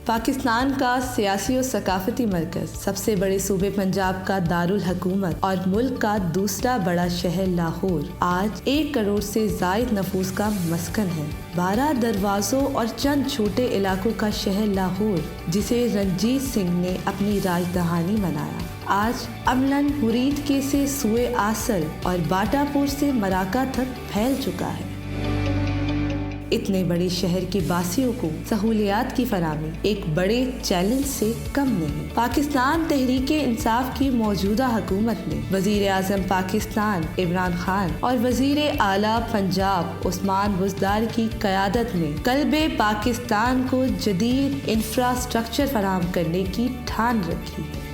पाकिस्तान का सियासी और सकाफती मरकज़, सबसे बड़े सूबे पंजाब का दारुल हुकूमत और मुल्क का दूसरा बड़ा शहर लाहौर आज 1 करोड़ से ज़ायद नफूस का मस्कन है। 12 दरवाज़ों और चंद छोटे इलाकों का शहर लाहौर, जिसे रंजीत सिंह ने अपनी राजधानी बनाया, आज अमलन मुरीद के से सुए आसल और बाटापुर से मराका तक फैल चुका है। इतने बड़े शहर के बासियों को सहूलियात की फराहमी एक बड़े चैलेंज से कम नहीं। पाकिस्तान तहरीके इंसाफ की मौजूदा हुकूमत ने वजीर आज़म पाकिस्तान इमरान खान और वजीर आला पंजाब उस्मान बुज़दार की क़यादत में कल्बे पाकिस्तान को जदीद इंफ्रास्ट्रक्चर फराहम करने की ठान रखी है।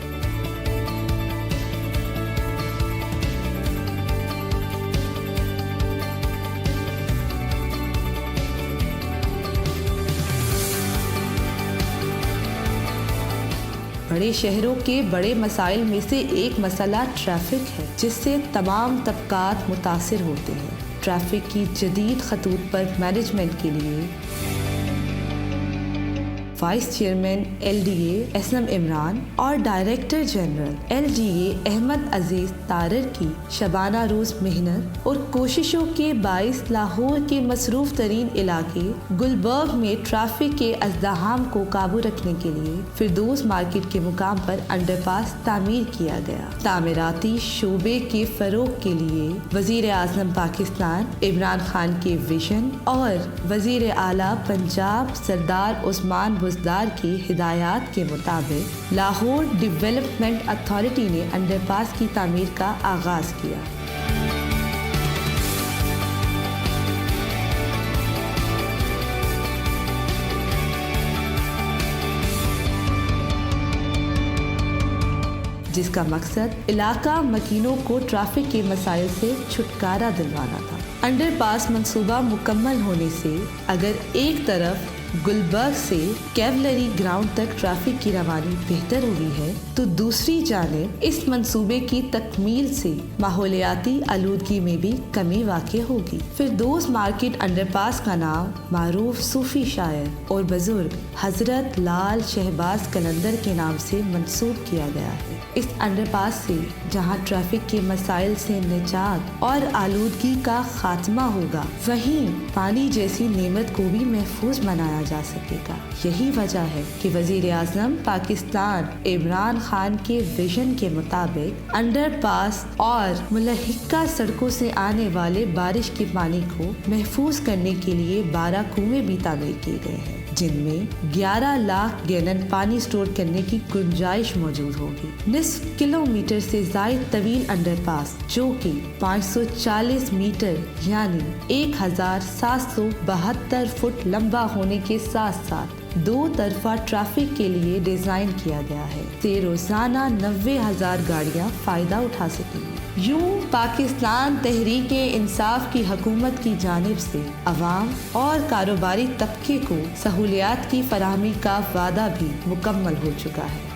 बड़े शहरों के बड़े मसाइल में से एक मसला ट्रैफिक है, जिससे तमाम तबकात मुतासिर होते हैं। ट्रैफिक की जदीद खतूत पर मैनेजमेंट के लिए vice chairman LDA SM Imran और डायरेक्टर जनरल LGA अहमद अजीज तारर की शबाना रोज मेहनत और कोशिशों के बाइस लाहौर के मसरूफ तरीन इलाके गुलबर्ग में ट्रैफिक के अज़्दहाम को काबू रखने के लिए फिरदौस मार्केट के मुकाम पर अंडरपास तामीर किया गया। तामीराती शोबे के फरोग के लिए वजीर आज़म पाकिस्तान इमरान खान के विजन और वजीर आला पंजाब सरदार उस्मान बुज़दार की हिदायत के मुताबिक लाहौर डेवलपमेंट अथॉरिटी ने अंडरपास की तामीर का आगाज किया। जिसका मकसद इलाका मकीनों को ट्रैफिक के मसाइल से छुटकारा दिलवाना था। अंडरपास मंसूबा मुकम्मल होने से अगर एक तरफ गुलबर्ग से कैवलरी ग्राउंड तक ट्रैफिक की रवानी बेहतर हुई है, तो दूसरी जानिब इस मंसूबे की तकमील से माहौलियाती आलूदगी में भी कमी वाक़ई होगी। फिरदौस मार्केट अंडरपास का नाम मारूफ सूफी शायर और बुजुर्ग हजरत लाल शहबाज कलंदर के नाम से मंसूब किया गया है। इस अंडरपास से जहां ट्रैफिक के मसाइल से निजात और आलूदगी का खात्मा होगा, वहीं पानी जैसी नेमत को भी महफूज बनाया जा सकेगा। यही वजह है कि वजीर आज़म पाकिस्तान इमरान खान के विजन के मुताबिक अंडरपास और मुलहिका सड़कों से आने वाले बारिश के पानी को महफूज करने के लिए 12 कुएं भी तामीर किए गए हैं, जिनमें 11 लाख गैलन पानी स्टोर करने की गुंजाइश मौजूद होगी। निस्फ किलोमीटर से ज़ायद तवील अंडरपास, जो कि 540 मीटर यानी 1772 फुट लंबा होने के साथ साथ 2 तरफा ट्रैफिक के लिए डिजाइन किया गया है, से रोजाना 90,000 गाड़ियां फायदा उठा सकेंगी। यूं पाकिस्तान तहरीके इंसाफ की हुकूमत की जानिब से अवाम और कारोबारी तबके को सहूलियात की फराहमी का वादा भी मुकम्मल हो चुका है।